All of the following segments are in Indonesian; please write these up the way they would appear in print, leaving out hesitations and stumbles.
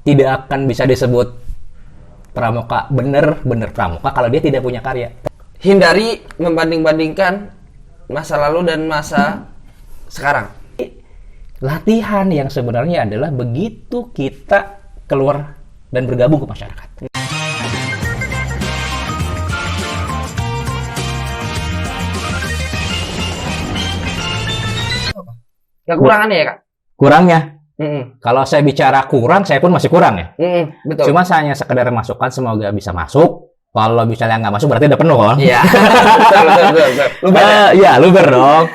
tidak akan bisa disebut pramuka, bener-bener pramuka kalau dia tidak punya karya. Hindari membanding-bandingkan masa lalu dan masa sekarang. Latihan yang sebenarnya adalah begitu kita keluar dan bergabung ke masyarakat. Kekurangannya ya, Kak? Kurangnya, Mm-mm. kalau saya bicara kurang, saya pun masih kurang ya. Betul. Cuma saya hanya sekedar masukan, semoga bisa masuk. Kalau misalnya nggak masuk berarti udah penuh kan? Iya. Betul. Luber ya? Iya, luber dong.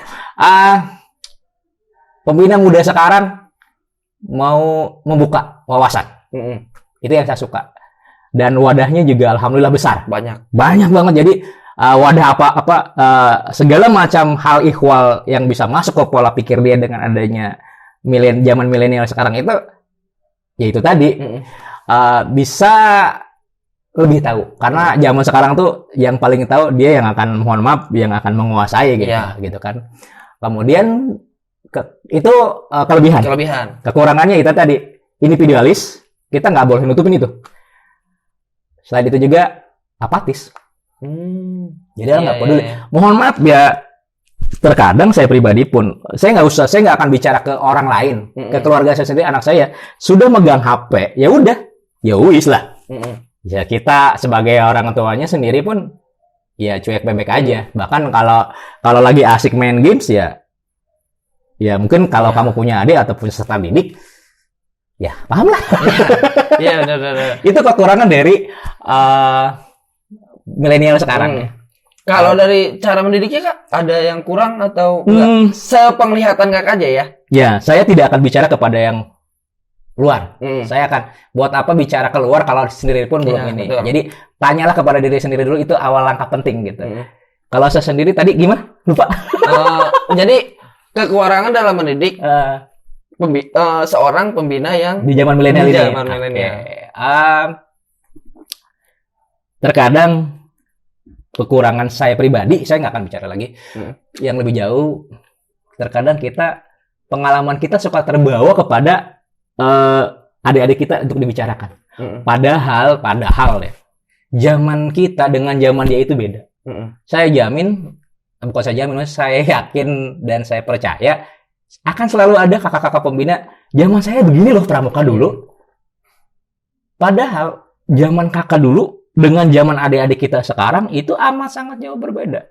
Pembina muda sekarang mau membuka wawasan. Mm-mm. Itu yang saya suka. Dan wadahnya juga alhamdulillah besar. Banyak. Banyak banget. Jadi wadah apa-apa, segala macam hal ihwal yang bisa masuk ke pola pikir dia dengan adanya zaman milenial sekarang itu, ya itu tadi. Mm-mm. Bisa lebih tahu. Karena zaman sekarang tuh yang paling tahu dia yang akan, mohon maaf, yang akan menguasai gitu, Ya. gitu kan. Kemudian itu kelebihan. Kekurangannya itu tadi, individualis, kita nggak boleh nutupin itu. Selain itu juga apatis. Jadi orang nggak peduli. Mohon maaf ya, terkadang saya pribadi pun, saya nggak akan bicara ke orang lain, ke keluarga saya sendiri, anak saya sudah megang HP, ya udah, ya wis lah. Ya kita sebagai orang tuanya sendiri pun, ya cuek bebek aja. Bahkan kalau lagi asik main games ya mungkin kalau kamu punya adik atau punya peserta didik, ya paham lah. Iya, benar. Itu kekurangan dari milenial sekarang. Kalau dari cara mendidiknya, Kak, ada yang kurang atau enggak? Sepenglihatan Kak aja ya? Ya, saya tidak akan bicara kepada yang luar. Saya akan buat apa bicara keluar kalau sendiri pun belum ini. Betul. Jadi tanyalah kepada diri sendiri dulu, itu awal langkah penting gitu. Kalau saya sendiri tadi gimana? Lupa. Jadi kekurangan dalam mendidik seorang pembina yang di zaman milenial ini. Terkadang kekurangan saya pribadi, saya nggak akan bicara lagi. Yang lebih jauh, terkadang pengalaman kita suka terbawa kepada adik-adik kita untuk dibicarakan. Padahal ya, zaman kita dengan zaman dia itu beda. Saya jamin, bukan saya jamin, saya yakin dan saya percaya akan selalu ada kakak-kakak pembina. Zaman saya begini loh pramuka dulu. Padahal zaman kakak dulu dengan zaman adik-adik kita sekarang itu amat sangat jauh berbeda.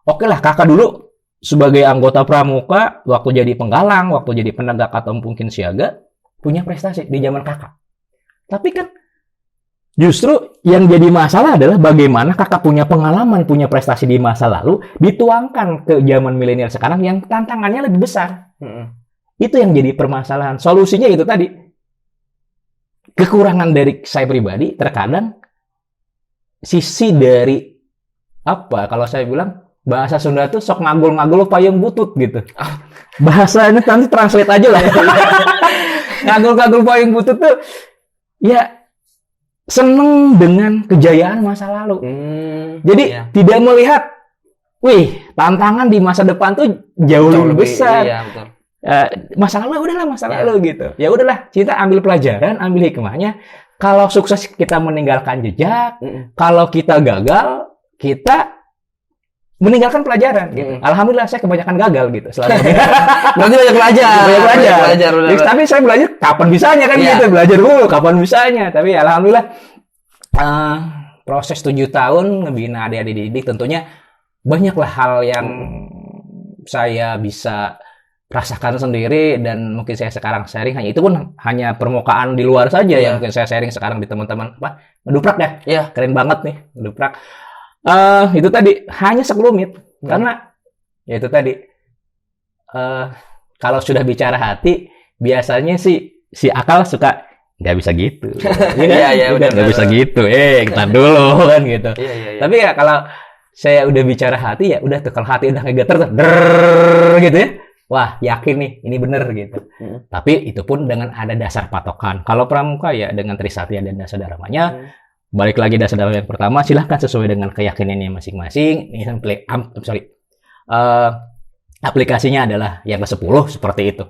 Oke lah, kakak dulu sebagai anggota pramuka, waktu jadi penggalang, waktu jadi penegak atau mungkin siaga, punya prestasi di zaman kakak. Tapi kan justru yang jadi masalah adalah bagaimana kakak punya pengalaman, punya prestasi di masa lalu, dituangkan ke zaman milenial sekarang yang tantangannya lebih besar. Itu yang jadi permasalahan. Solusinya itu tadi. Kekurangan dari saya pribadi, terkadang sisi dari apa, kalau saya bilang, bahasa Sunda tuh sok ngagul-ngagul payung butut gitu. Bahasanya nanti translate aja lah. Ngagul-ngagul payung butut tuh ya seneng dengan kejayaan masa lalu. Jadi tidak melihat, wih, tantangan di masa depan tuh jauh lebih besar. Iya, betul. Masa lalu udahlah, masa lalu gitu. Ya udahlah, kita ambil pelajaran, ambil hikmahnya. Kalau sukses kita meninggalkan jejak, kalau kita gagal, kita meninggalkan pelajaran gitu. Alhamdulillah saya kebanyakan gagal gitu selama ini. Berarti banyak belajar. Tapi saya belajar kapan bisanya kan gitu. Belajar dulu kapan bisanya. Tapi alhamdulillah proses 7 tahun ngebina adik-adik didik tentunya banyaklah hal yang saya bisa rasakan sendiri, dan mungkin saya sekarang sharing itu pun hanya permukaan di luar saja yang mungkin saya sharing sekarang di teman-teman ngeduprak ya. Keren banget nih ngeduprak. Itu tadi hanya sekelumit karena ya itu tadi kalau sudah bicara hati biasanya si akal suka nggak bisa gitu. Nggak bisa gitu. Kita dulu kan gitu. Tapi ya kalau saya udah bicara hati, ya udah tuh, kalau hati udah ngegeter tuh gitu ya, wah yakin nih ini bener gitu. Tapi itu pun dengan ada dasar patokan. Kalau pramuka ya dengan Trisatya dan Dasa Dharmanya. Balik lagi dasar dharma yang pertama, silahkan sesuai dengan keyakinannya masing-masing. Ini aplikasinya adalah yang ke-10 seperti itu.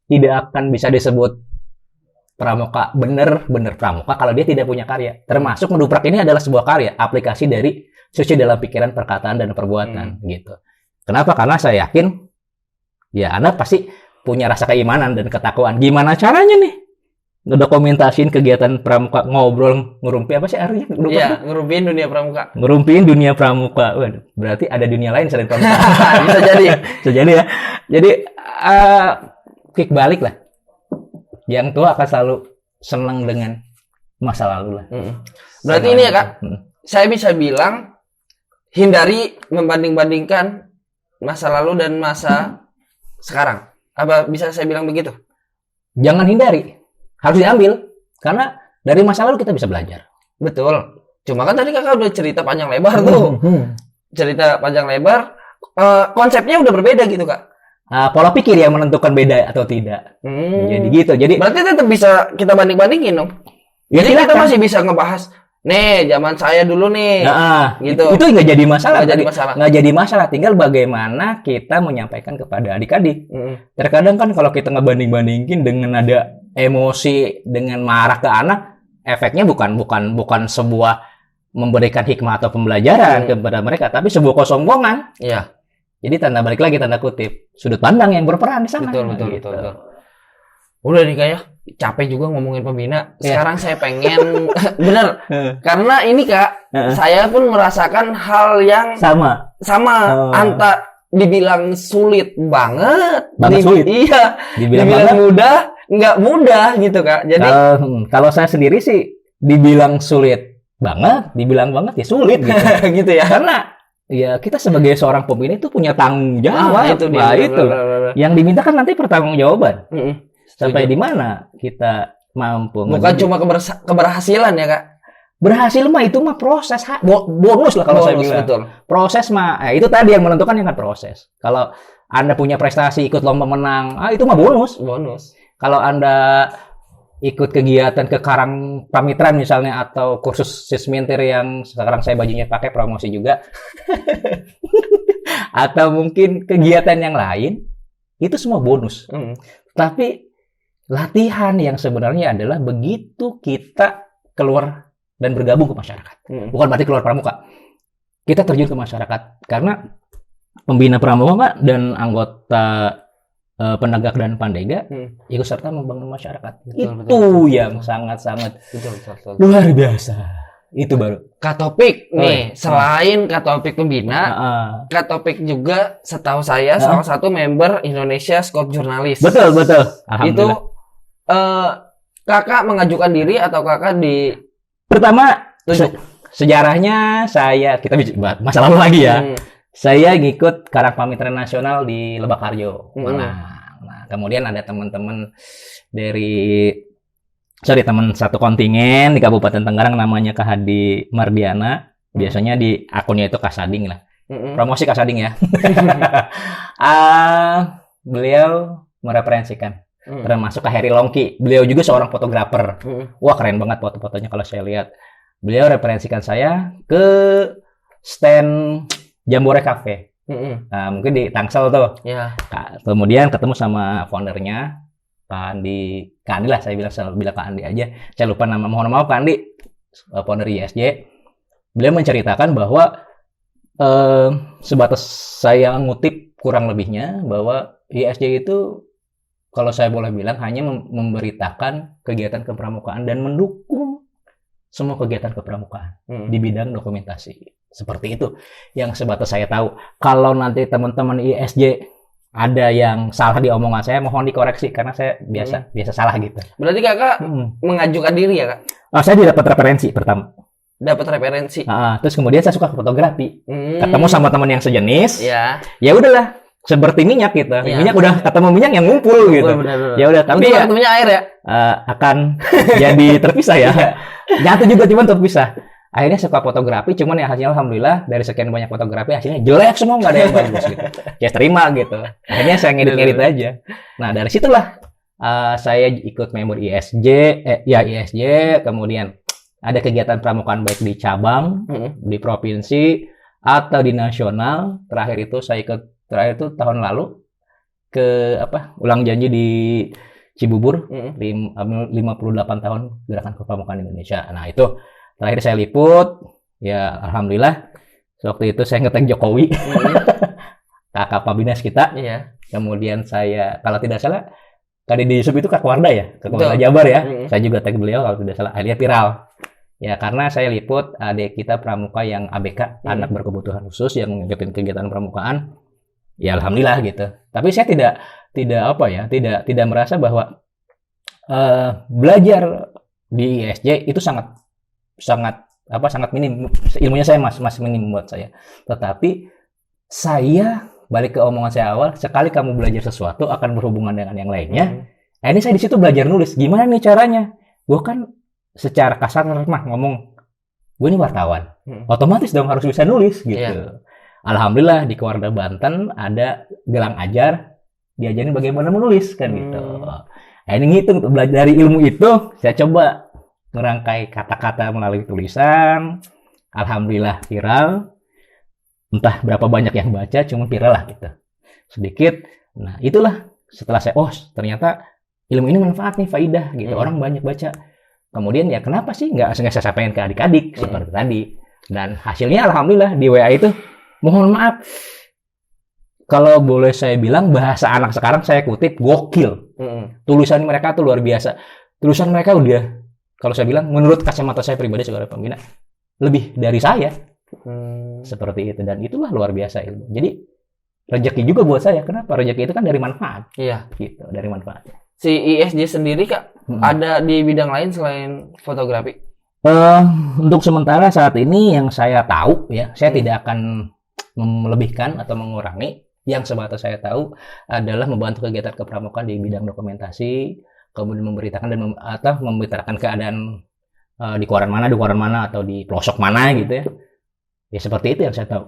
Tidak akan bisa disebut pramuka bener-bener pramuka kalau dia tidak punya karya. Termasuk Ngeduprak ini adalah sebuah karya, aplikasi dari suci dalam pikiran, perkataan, dan perbuatan gitu. Kenapa? Karena saya yakin ya Anda pasti punya rasa keimanan dan ketakwaan. Gimana caranya nih ngedokumentasiin kegiatan pramuka, ngobrol, ngerumpi apa sih artinya? Iya, ngerumpiin dunia pramuka. Ngerumpiin dunia pramuka. Waduh, berarti ada dunia lain selain pramuka. Bisa jadi. Bisa jadi ya. Jadi kick balik lah. Yang tua akan selalu senang dengan masa lalu lah. Berarti ini ya Kak, saya bisa bilang hindari membanding-bandingkan masa lalu dan masa sekarang. Apa bisa saya bilang begitu? Jangan hindari, harus diambil. Karena dari masa lalu kita bisa belajar. Betul. Cuma kan tadi Kakak udah cerita panjang lebar tuh. Cerita panjang lebar, konsepnya udah berbeda gitu Kak. Pola pikir yang menentukan beda atau tidak. Jadi gitu. Jadi berarti tetap bisa kita banding-bandingin dong. Ya, jadi kita masih bisa ngebahas, nih zaman saya dulu nih. Gitu. Itu nggak jadi masalah. Nggak jadi masalah. Tinggal bagaimana kita menyampaikan kepada adik-adik. Terkadang kan kalau kita ngebanding-bandingin dengan ada emosi, dengan marah ke anak, efeknya bukan sebuah memberikan hikmah atau pembelajaran kepada mereka, tapi sebuah kesombongan. Iya. Jadi tanda balik lagi, tanda kutip, sudut pandang yang berperan di sana. Betul. Udah nih kayak capek juga ngomongin pembina. Sekarang saya pengen bener, karena ini Kak, saya pun merasakan hal yang sama. Dibilang sulit banget. Sulit. Iya. Dibilang mudah, nggak mudah gitu Kak. Jadi kalau saya sendiri sih dibilang sulit banget, dibilang banget ya sulit gitu. Gitu ya. Karena ya kita sebagai seorang pembina itu punya tanggung jawab. Itu dia. Itu yang diminta kan nanti pertanggungjawaban. Sampai di mana kita mampu. Bukan cuma keberhasilan ya Kak. Berhasil mah itu mah proses, bonus lah kalau saya bilang. Betul. Proses mah itu tadi yang menentukan yang kan proses. Kalau Anda punya prestasi ikut lomba menang, itu mah bonus. Kalau Anda ikut kegiatan ke Karang Pamitran misalnya, atau kursus sismintir yang sekarang saya bajunya pakai promosi juga, atau mungkin kegiatan yang lain, itu semua bonus. Tapi latihan yang sebenarnya adalah begitu kita keluar dan bergabung ke masyarakat. Bukan berarti keluar pramuka. Kita terjun ke masyarakat. Karena pembina pramuka dan anggota penegak dan pandega ikut serta membangun masyarakat. Betul, yang sangat-sangat luar biasa. Itu baru. Kak Topik nih, selain Kak Topik pembina, Kak Topik juga setahu saya salah satu member Indonesia Scout Jurnalis. Betul. Itu Kakak mengajukan diri atau Kakak di pertama sejarahnya kita bicara masa lalu lagi ya. Saya ngikut Karang Pamitran Nasional di Lebakharjo. Nah, kemudian ada teman-teman teman satu kontingen di Kabupaten Tenggarang namanya Kak Hadi Mardiana. Biasanya di akunnya itu Kasading lah. Promosi Kasading ya. Beliau mereferensikan. Termasuk Kak Heri Longki. Beliau juga seorang fotografer. Wah, keren banget foto-fotonya kalau saya lihat. Beliau referensikan saya ke stand Jambore Cafe. Nah, mungkin di Tangsel tuh. Ya. Kemudian ketemu sama foundernya, Kak Andi lah, saya bilang Kak Andi aja. Saya lupa nama, mohon maaf Kak Andi, founder ISJ. Beliau menceritakan bahwa sebatas saya ngutip kurang lebihnya, bahwa ISJ itu, kalau saya boleh bilang, hanya memberitakan kegiatan kepramukaan dan mendukung semua kegiatan kepramukaan di bidang dokumentasi. Seperti itu yang sebatas saya tahu. Kalau nanti teman-teman ISJ ada yang salah di omongan saya, mohon dikoreksi karena saya biasa salah gitu. Berarti Kakak mengajukan diri ya Kak? Saya dapat referensi pertama. Dapat referensi. Terus kemudian saya suka fotografi. Ketemu sama teman yang sejenis. Ya udahlah, seperti minyak gitu. Minyak udah ketemu minyak yang ngumpul gitu. Ya udah, tapi ya ketemunya air ya akan jadi terpisah ya. Nyatu juga cuman terpisah. Akhirnya suka fotografi, cuman ya hasilnya alhamdulillah dari sekian banyak fotografi hasilnya jelek semua, nggak ada yang bagus gitu. Ya terima gitu. Akhirnya saya ngedit aja. Nah dari situlah saya ikut member ISJ, ISJ, kemudian ada kegiatan pramukaan baik di cabang, di provinsi atau di nasional. Terakhir itu tahun lalu ke ulang janji di Cibubur, 58 tahun Gerakan Kepramukaan Indonesia. Nah, itu terakhir saya liput, ya alhamdulillah. Waktu itu saya ngetek Jokowi, kakak Pabines kita. Iya. Kemudian saya, kalau tidak salah, Kak Deddy Yusuf itu Kak Warda ya, Kak Warda Jabar ya. Saya juga tag beliau kalau tidak salah, akhirnya viral. Ya, karena saya liput adik kita pramuka yang ABK, anak berkebutuhan khusus yang ngikutin kegiatan pramukaan. Ya alhamdulillah gitu. Tapi saya tidak merasa bahwa belajar di ISJ itu sangat minim. Ilmunya saya masih minim buat saya. Tetapi saya balik ke omongan saya awal, sekali kamu belajar sesuatu akan berhubungan dengan yang lainnya. Ini saya di situ belajar nulis. Gimana nih caranya? Gue kan secara kasar mah ngomong, gue ini wartawan. Otomatis dong harus bisa nulis gitu. Yeah. Alhamdulillah di Kewarda Banten ada gelang ajar, diajarin bagaimana menulis kan gitu. Nah, ini ngitung belajar dari ilmu itu, saya coba ngerangkai kata-kata melalui tulisan. Alhamdulillah viral. Entah berapa banyak yang baca, cuma viral lah gitu. Sedikit. Nah, itulah setelah saya ternyata ilmu ini manfaat nih, faidah gitu. Orang banyak baca. Kemudian ya kenapa sih nggak saya sampaikan ke adik-adik seperti tadi. Dan hasilnya alhamdulillah di WA itu, mohon maaf, kalau boleh saya bilang bahasa anak sekarang saya kutip, gokil. Tulisan mereka tuh luar biasa. Tulisan mereka udah, kalau saya bilang, menurut kacamata saya pribadi sebagai pembina, lebih dari saya. Seperti itu. Dan itulah luar biasa ilmu. Jadi rezeki juga buat saya. Kenapa? Rezeki itu kan dari manfaat. Iya. Gitu, dari manfaat. Si ISJ sendiri Kak, ada di bidang lain selain fotografi? Untuk sementara saat ini yang saya tahu ya, saya tidak akan melebihkan atau mengurangi. Yang sebatas saya tahu adalah membantu kegiatan kepramukaan di bidang dokumentasi, kemudian memberitakan dan memberitakan keadaan di koran mana atau di pelosok mana gitu ya. Ya seperti itu yang saya tahu.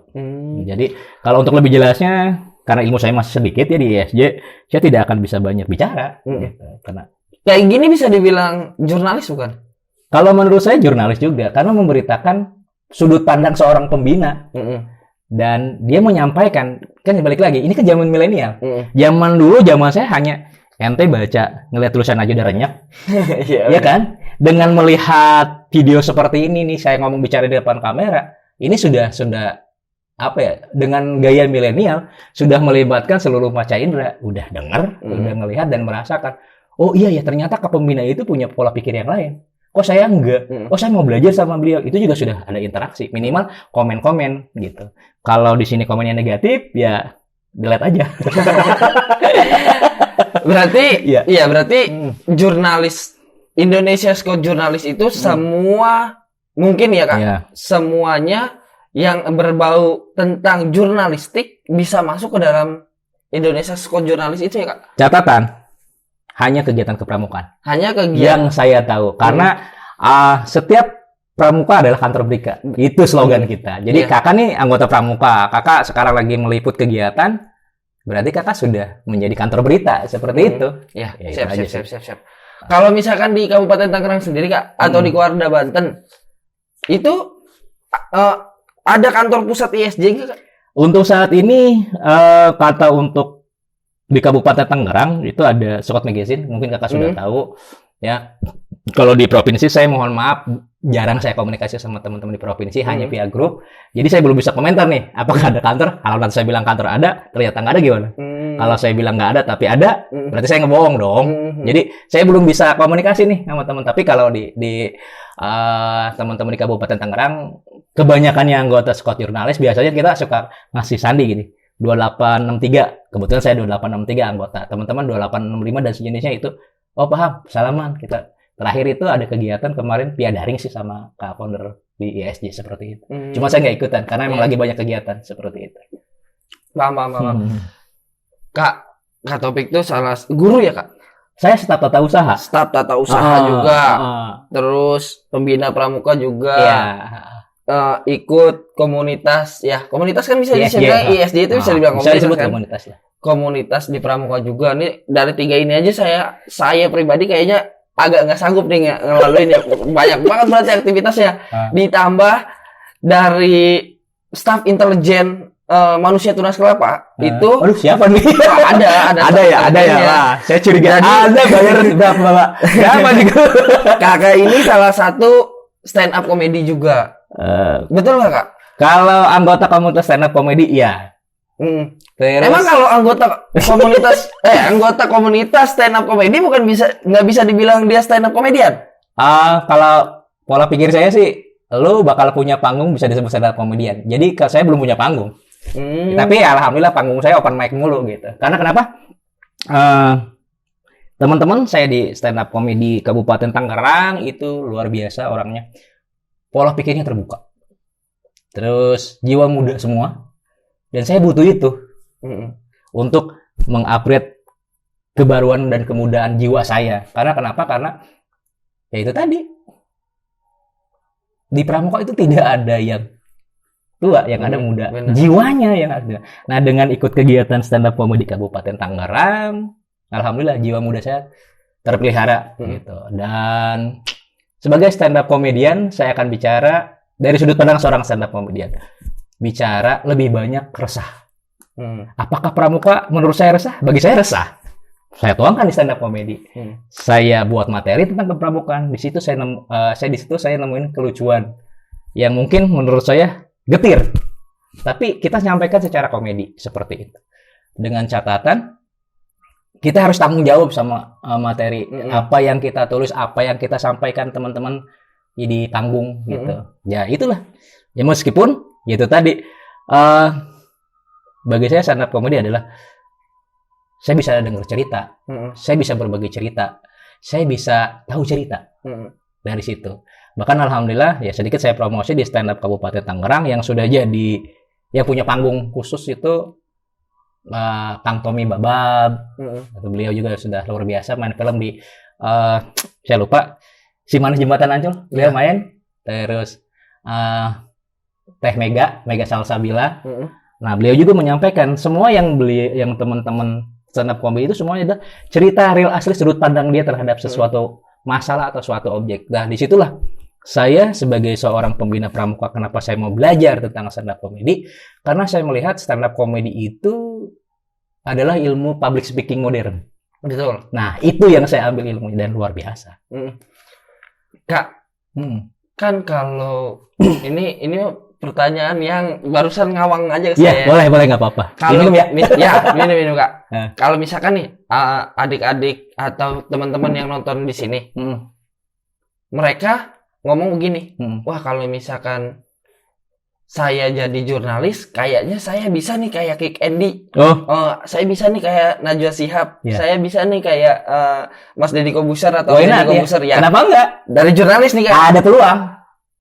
Jadi kalau untuk lebih jelasnya, karena ilmu saya masih sedikit ya di ISJ, saya tidak akan bisa banyak bicara. Gitu. Karena kayak gini bisa dibilang jurnalis bukan? Kalau menurut saya jurnalis juga, karena memberitakan sudut pandang seorang pembina. Dan dia menyampaikan, kan balik lagi, ini kan zaman milenial. Zaman dulu, zaman saya hanya ente baca, ngeliat tulisan aja udah renyah. Iya kan? Dengan melihat video seperti ini nih, saya ngomong bicara di depan kamera, ini sudah apa ya, dengan gaya milenial, sudah melibatkan seluruh panca indera. Udah dengar, udah ngelihat dan merasakan. Oh iya ya, ternyata kepembina itu punya pola pikir yang lain. Kok saya enggak? Oh saya mau belajar sama beliau. Itu juga sudah ada interaksi. Minimal komen-komen gitu. Kalau di sini komennya negatif, ya delete aja. Berarti, berarti jurnalis Indonesia Scout Jurnalis itu semua mungkin ya Kak, semuanya yang berbau tentang jurnalistik bisa masuk ke dalam Indonesia Scout Jurnalis itu ya Kak? Catatan. Hanya kegiatan kepramukaan. Hanya kegiatan. Yang saya tahu. Karena setiap pramuka adalah kantor berika. Itu slogan kita. Jadi kakak nih anggota pramuka. Kakak sekarang lagi meliput kegiatan. Berarti kakak sudah menjadi kantor berita. Seperti itu. Ya siap. Kalau misalkan di Kabupaten Tangerang sendiri Kak, atau di Kewarda Banten, itu ada kantor pusat ISJ Kak? Untuk saat ini, kata untuk di Kabupaten Tangerang itu ada Scout Magazine, mungkin kakak sudah tahu ya. Kalau di provinsi saya mohon maaf jarang saya komunikasi sama teman-teman di provinsi, hanya via grup. Jadi saya belum bisa komentar nih apakah ada kantor. Kalau nanti saya bilang kantor ada, ternyata nggak ada gimana? Kalau saya bilang nggak ada tapi ada, berarti saya ngebohong dong. Jadi saya belum bisa komunikasi nih sama teman. Tapi kalau di teman-teman di Kabupaten Tangerang, kebanyakan yang anggota Scout Jurnalis biasanya kita suka ngasih sandi gini. 2863, kebetulan saya 2863 anggota, teman-teman 2865 dan sejenisnya itu, oh paham, salaman kita. Terakhir itu ada kegiatan kemarin via daring sih sama Kak Founder di ISJ seperti itu. Cuma saya nggak ikutan karena emang lagi banyak kegiatan seperti itu. Paham. Kak Topik itu salah guru ya Kak? Saya staf tata usaha. Staf tata usaha juga. Terus pembina pramuka juga. Iya. Ikut komunitas ya, komunitas kan bisa disebut ISJ itu bisa dibilang komunitas kan? Komunitas di pramuka juga. Nih dari 3 ini aja saya pribadi kayaknya agak nggak sanggup nih ngelaluin ya. Banyak banget berarti aktivitasnya. Ditambah dari staf intelijen manusia tunas kelapa itu. Aduh, siapa nih? Ada ya. Lah, saya curiga ada bayar berapa, Pak? Siapa nih? Kakak ini salah satu stand up komedi juga. Betul nggak, Kak? Kalau anggota komunitas stand up komedi, iya. Terus, emang kalau anggota komunitas stand up komedi nggak bisa dibilang dia stand up komedian? Kalau pola pikir saya sih, lu bakal punya panggung bisa disebut stand up komedian. Jadi saya belum punya panggung. Tapi alhamdulillah panggung saya open mic mulu gitu. Karena kenapa? Teman-teman saya di stand up komedi Kabupaten Tangerang itu luar biasa orangnya. Pola pikirnya terbuka. Terus jiwa muda semua. Dan saya butuh itu untuk mengupgrade kebaruan dan kemudaan jiwa saya. Karena kenapa? Karena ya itu tadi. Di Pramuka itu tidak ada yang tua, yang ada muda. Benar. Jiwanya yang ada. Nah, dengan ikut kegiatan stand up comedy Kabupaten Tangerang, alhamdulillah jiwa muda saya terpelihara gitu. Dan sebagai stand up comedian, saya akan bicara dari sudut pandang seorang stand up comedian. Bicara lebih banyak resah. Apakah Pramuka menurut saya resah? Bagi saya resah. Saya tuangkan di stand up comedy. Saya buat materi tentang kepramukaan. Di situ saya nemuin kelucuan yang mungkin menurut saya getir. Tapi kita nyampaikan secara komedi seperti itu. Dengan catatan kita harus tanggung jawab sama materi. Apa yang kita tulis, apa yang kita sampaikan teman-teman di panggung gitu. Ya itulah. Ya meskipun gitu tadi bagi saya stand up comedy adalah saya bisa dengar cerita, saya bisa berbagi cerita, saya bisa tahu cerita dari situ. Bahkan alhamdulillah ya sedikit saya promosi di stand up Kabupaten Tangerang yang sudah jadi yang punya panggung khusus itu Kang Tommy Babab. Beliau juga sudah luar biasa main film di saya lupa Si Manis Jembatan Ancol, beliau main. Terus Teh Mega Salsabila. Nah, beliau juga menyampaikan semua yang teman-teman stand up comedy itu semuanya adalah cerita real asli sudut pandang dia terhadap sesuatu masalah atau suatu objek. Nah, disitulah saya sebagai seorang pembina pramuka kenapa saya mau belajar tentang stand up comedy, karena saya melihat stand up comedy itu adalah ilmu public speaking modern. Betul. Nah, itu yang saya ambil ilmunya dan luar biasa. Kak, kan kalau ini pertanyaan yang barusan ngawang aja ke saya. Boleh nggak apa-apa. Kalau minum ya. minum Kak. Kalau misalkan nih adik-adik atau teman-teman yang nonton di sini, mereka ngomong begini, wah kalau misalkan saya jadi jurnalis, kayaknya saya bisa nih kayak Kick Andy. Saya bisa nih kayak Najwa Shihab. Saya bisa nih kayak Mas Deddy Kobuser atau Deddy Kobuser ya. Kenapa enggak? Dari jurnalis nih Kak. Ada peluang.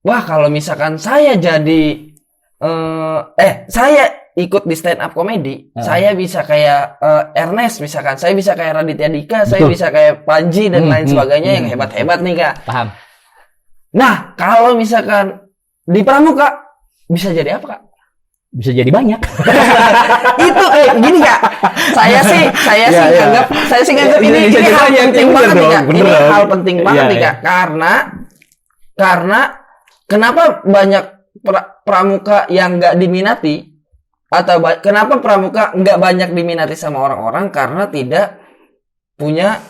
Wah, kalau misalkan saya jadi saya ikut di stand up comedy, saya bisa kayak Ernest misalkan, saya bisa kayak Raditya Dika, saya bisa kayak Panji dan lain sebagainya yang hebat-hebat nih Kak. Paham. Nah, kalau misalkan di Pramuka bisa jadi apa Kak? Bisa jadi banyak. Itu gini Kak. Saya sih nganggap ini hal penting banget nih Kak. Ini hal penting banget nih Kak. Karena kenapa banyak pramuka yang nggak diminati atau kenapa pramuka nggak banyak diminati sama orang-orang karena tidak punya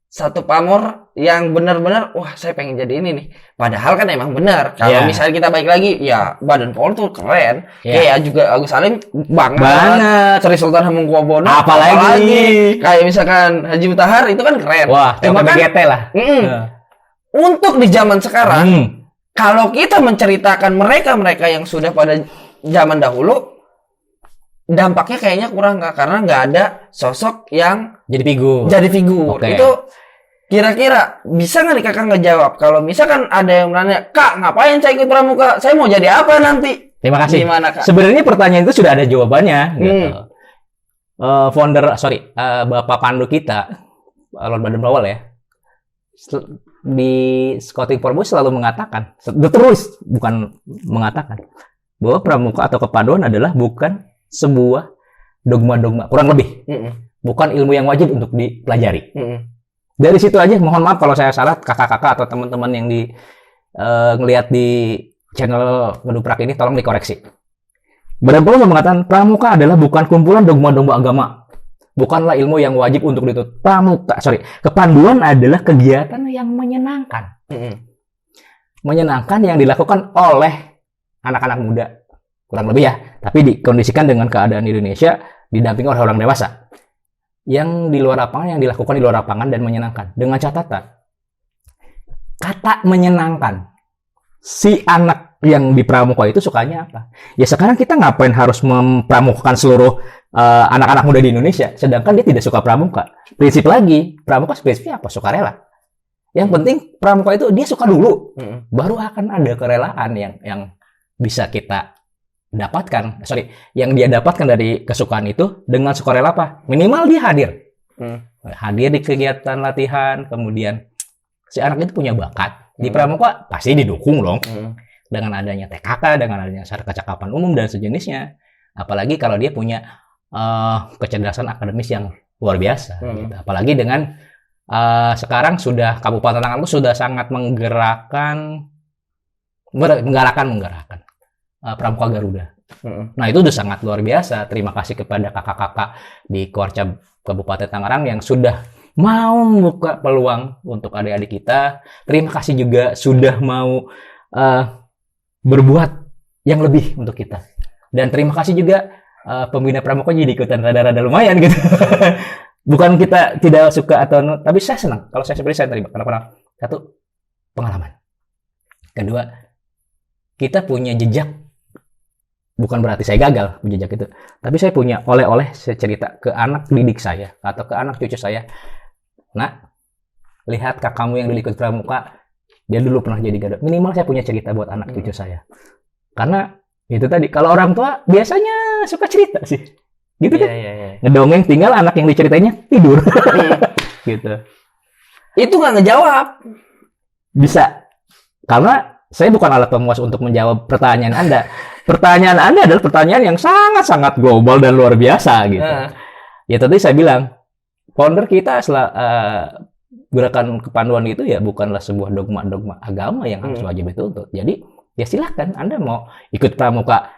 satu pamor yang benar-benar wah saya pengen jadi ini nih. Padahal kan emang benar. Kalau misalnya kita balik lagi ya Badan POL tuh keren. Kayak juga Agus Salim banget. Sri Sultan Hamengkubuwono apalagi kayak misalkan Haji Mutahar itu kan keren. Wah, cuma kan lah. Untuk di zaman sekarang kalau kita menceritakan mereka yang sudah pada zaman dahulu, dampaknya kayaknya kurang Kak, karena nggak ada sosok yang jadi figur. Okay. Itu kira-kira bisa nggak nih Kakak ngejawab? Kalau misalkan ada yang nanya, Kak ngapain saya ikut pramuka? Saya mau jadi apa nanti? Terima kasih. Gimana Kak? Sebenarnya pertanyaan itu sudah ada jawabannya. Gitu. Bapak Pandu kita, Lord Badan Powell ya, di Scouting for Boys selalu mengatakan, terus bukan mengatakan, bahwa pramuka atau kepaduan adalah bukan sebuah dogma-dogma, kurang lebih. Bukan ilmu yang wajib untuk dipelajari. Dari situ aja, mohon maaf kalau saya salah, kakak-kakak atau teman-teman yang ngelihat di channel Ngeduprak ini, tolong dikoreksi. Badan Pom mengatakan pramuka adalah bukan kumpulan dogma-dogma agama. Bukanlah ilmu yang wajib untuk dituntut. Kepanduan adalah kegiatan yang menyenangkan. Menyenangkan yang dilakukan oleh anak-anak muda. Kurang lebih ya. Tapi dikondisikan dengan keadaan Indonesia didampingi oleh orang dewasa. Yang di luar lapangan, yang dilakukan di luar lapangan dan menyenangkan. Dengan catatan. Kata menyenangkan. Si anak yang di pramuka itu sukanya apa? Ya sekarang kita ngapain harus mempramukakan seluruh anak-anak muda di Indonesia, sedangkan dia tidak suka pramuka. Prinsip lagi, pramuka prinsipnya apa? Sukarela. Yang penting pramuka itu dia suka dulu, baru akan ada kerelaan yang bisa kita dapatkan. Yang dia dapatkan dari kesukaan itu dengan sukarela apa? Minimal dia hadir, hadir di kegiatan latihan, kemudian si anak itu punya bakat di pramuka pasti didukung dong. Dengan adanya TKK, dengan adanya kecakapan umum dan sejenisnya. Apalagi kalau dia punya kecerdasan akademis yang luar biasa. Gitu. Apalagi dengan sekarang sudah Kabupaten Tangerang sudah sangat menggerakkan Pramuka Garuda. Nah itu udah sangat luar biasa. Terima kasih kepada kakak-kakak di Korca Kabupaten Tangerang yang sudah mau membuka peluang untuk adik-adik kita. Terima kasih juga sudah mau berbuat yang lebih untuk kita. Dan terima kasih juga pembina pramuka jadi ikutan rada-rada lumayan gitu. Bukan kita tidak suka atau tapi saya senang. Kalau saya sebenarnya saya terima. Karena satu, pengalaman. Kedua, kita punya jejak. Bukan berarti saya gagal jejak itu. Tapi saya punya oleh-oleh saya cerita ke anak didik saya atau ke anak cucu saya. Nah, lihat kakakmu yang dulu ikut pramuka, dia dulu pernah jadi garda. Minimal saya punya cerita buat anak cucu saya. Karena itu tadi, kalau orang tua biasanya suka cerita sih. Gitu kan? Ngedongeng, tinggal anak yang diceritainnya tidur. Gitu. Itu nggak ngejawab. Bisa. Karena saya bukan alat pemuas untuk menjawab pertanyaan Anda. Pertanyaan Anda adalah pertanyaan yang sangat-sangat global dan luar biasa gitu. Ya tadi saya bilang, founder kita gerakan kepanduan itu ya bukanlah sebuah dogma-dogma agama yang harus wajib dituntut. Jadi ya silakan Anda mau ikut pramuka,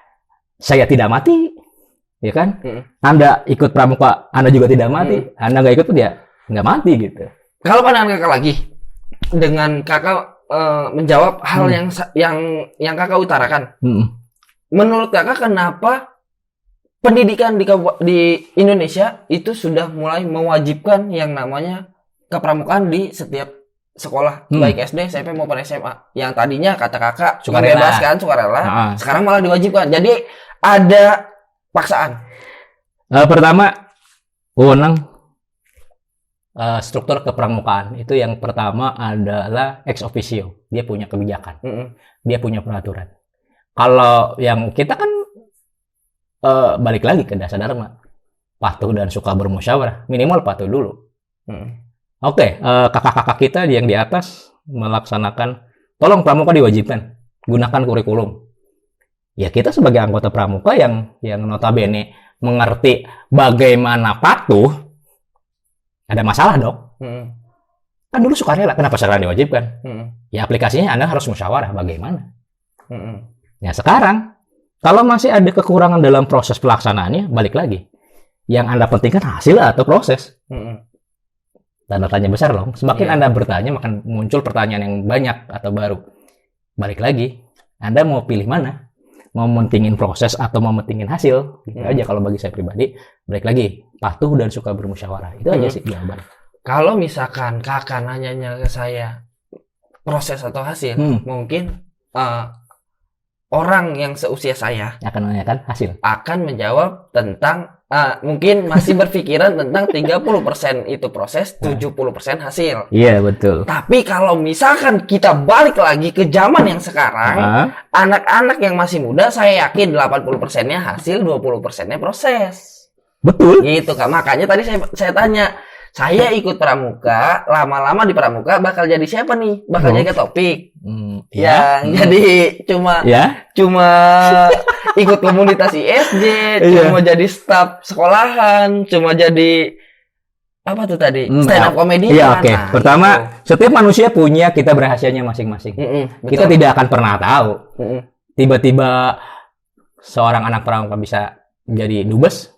saya tidak mati, ya kan? Anda ikut pramuka, Anda juga tidak mati. Anda nggak ikut pun ya nggak mati gitu. Kalau pandangan kakak lagi, dengan kakak menjawab hal yang kakak utarakan, menurut kakak kenapa pendidikan di Indonesia itu sudah mulai mewajibkan yang namanya kepramukaan di setiap sekolah, baik SD, SMP maupun SMA. Yang tadinya kata kakak membebaskan sukarela, sekarang malah diwajibkan. Jadi ada paksaan. Pertama, wewenang struktur kepramukaan itu yang pertama adalah ex officio. Dia punya kebijakan, dia punya peraturan. Kalau yang kita kan balik lagi ke dasar dharma, patuh dan suka bermusyawarah. Minimal patuh dulu. Oke, kakak-kakak kita yang di atas melaksanakan, tolong pramuka diwajibkan, gunakan kurikulum. Ya kita sebagai anggota pramuka yang notabene mengerti bagaimana patuh, ada masalah dong. Kan dulu sukarela, kenapa sekarang diwajibkan? Ya aplikasinya Anda harus musyawarah bagaimana. Ya sekarang, kalau masih ada kekurangan dalam proses pelaksanaannya, balik lagi. Yang Anda pentingkan hasil atau proses. Tanda tanya besar loh. Semakin Anda bertanya, makin muncul pertanyaan yang banyak atau baru. Balik lagi, Anda mau pilih mana? Mau mentingin proses atau mau mentingin hasil? Gitu aja kalau bagi saya pribadi. Balik lagi, patuh dan suka bermusyawarah. Itu aja sih jawaban. Kalau misalkan kakak nanyanya ke saya proses atau hasil, mungkin orang yang seusia saya akan menanyakan hasil. Akan menjawab tentang mungkin masih berpikiran tentang 30% itu proses, 70% hasil. Iya, betul. Tapi kalau misalkan kita balik lagi ke zaman yang sekarang, anak-anak yang masih muda, saya yakin 80%-nya hasil, 20%-nya proses. Betul. Gitu, Kak. Makanya tadi saya tanya, saya ikut pramuka, lama-lama di pramuka bakal jadi siapa nih? Bakal jadi topik. Jadi cuma ikut komunitas ISJ, cuma jadi staf sekolahan, cuma jadi apa tuh tadi? Stand up comedian. Iya, oke. Pertama, setiap manusia punya kita berhasianya masing-masing. Kita tidak akan pernah tahu. Tiba-tiba seorang anak pramuka bisa jadi dubes,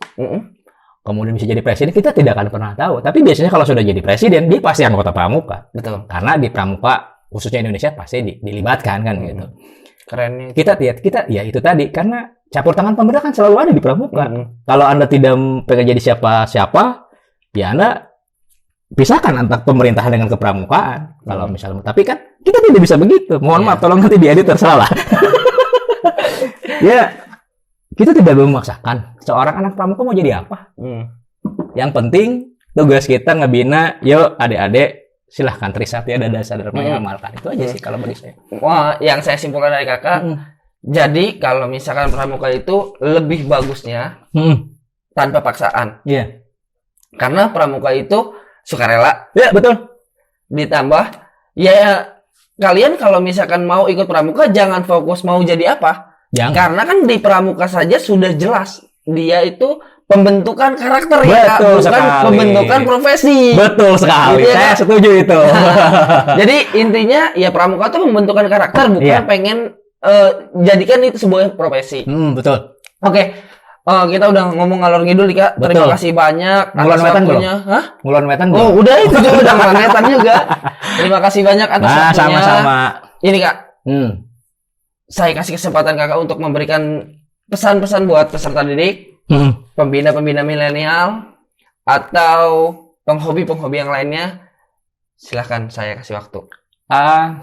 kemudian bisa jadi presiden, kita tidak akan pernah tahu. Tapi biasanya kalau sudah jadi presiden, dia pasti anggota pramuka. Betul. Karena di pramuka, khususnya Indonesia, pasti dilibatkan kan gitu. Kerennya. Kita ya itu tadi, karena campur tangan pemerintah kan selalu ada di pramuka. Kalau Anda tidak pengen jadi siapa-siapa, ya Anda pisahkan antara pemerintahan dengan kepramukaan. Kalau misalnya, tapi kan kita tidak bisa begitu. Mohon maaf, tolong nanti diedit terserah lah. Ya, kita tidak memaksakan seorang anak pramuka mau jadi apa. Yang penting tugas kita ngebina, yuk adik-adik silahkan Trisatya Dada Sadar mengamalkan. Itu aja sih kalau bagi saya. Wah, yang saya simpulkan dari kakak, jadi kalau misalkan pramuka itu lebih bagusnya tanpa paksaan. Iya. Karena pramuka itu sukarela. Ya, betul. Ditambah, ya kalian kalau misalkan mau ikut pramuka jangan fokus mau jadi apa. Jangan. Karena kan di pramuka saja sudah jelas dia itu pembentukan karakter ya, betul bukan sekali. Pembentukan profesi. Betul sekali. Gitu ya, saya setuju itu. Jadi intinya ya pramuka itu pembentukan karakter, bukan pengen jadikan itu sebuah profesi. Betul. Oke. Kita udah ngomong ngalor ngidul nih, Kak. Terima kasih banyak atas waktunya. Hah? Ngulon wetan belum? Oh, udah itu juga udah ngulon wetan juga. Terima kasih banyak atas waktunya. Sama-sama. Ini, Kak. Saya kasih kesempatan Kakak untuk memberikan pesan-pesan buat peserta didik, pembina-pembina milenial, atau penghobi-penghobi yang lainnya. Silahkan saya kasih waktu.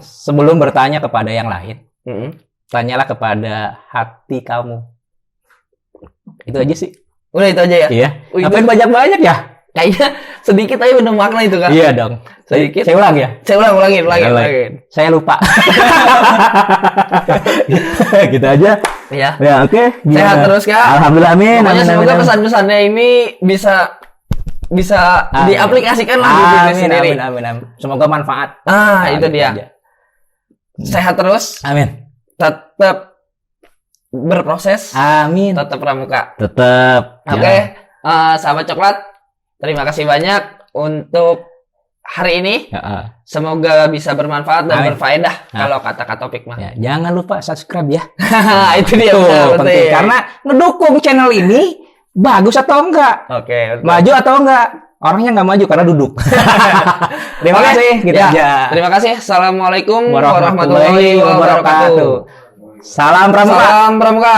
Sebelum bertanya kepada yang lain, tanyalah kepada hati kamu. Itu aja sih. Udah itu aja ya? Iya. Ngapain banyak-banyak ya? Kayaknya sedikit aja udah makna itu, Kak. Iya dong. Sedikit. Saya ulang ya? Saya ulangin. Saya lupa. Gitu aja. Iya. Ya, oke. Sehat terus, Kak. Alhamdulillah, amin. Pokoknya semoga pesan-pesannya ini bisa diaplikasikan lah di bisnis sendiri. Amin. Semoga manfaat. Itu dia. Aja. Sehat terus. Amin. Tetap berproses. Amin. Tetap pramuka. Tetap. Oke. Sahabat coklat, terima kasih banyak untuk hari ini. Semoga bisa bermanfaat dan berfaedah kalau kata-kata topik mah. Ya, jangan lupa subscribe ya. Itu dia penting. Karena ngedukung channel ini bagus atau enggak. Oke. Maju atau enggak. Orangnya nggak maju karena duduk. Terima kasih. Gitu aja. Terima kasih. Assalamualaikum warahmatullahi wabarakatuh. Salam pramuka. Salam pramuka.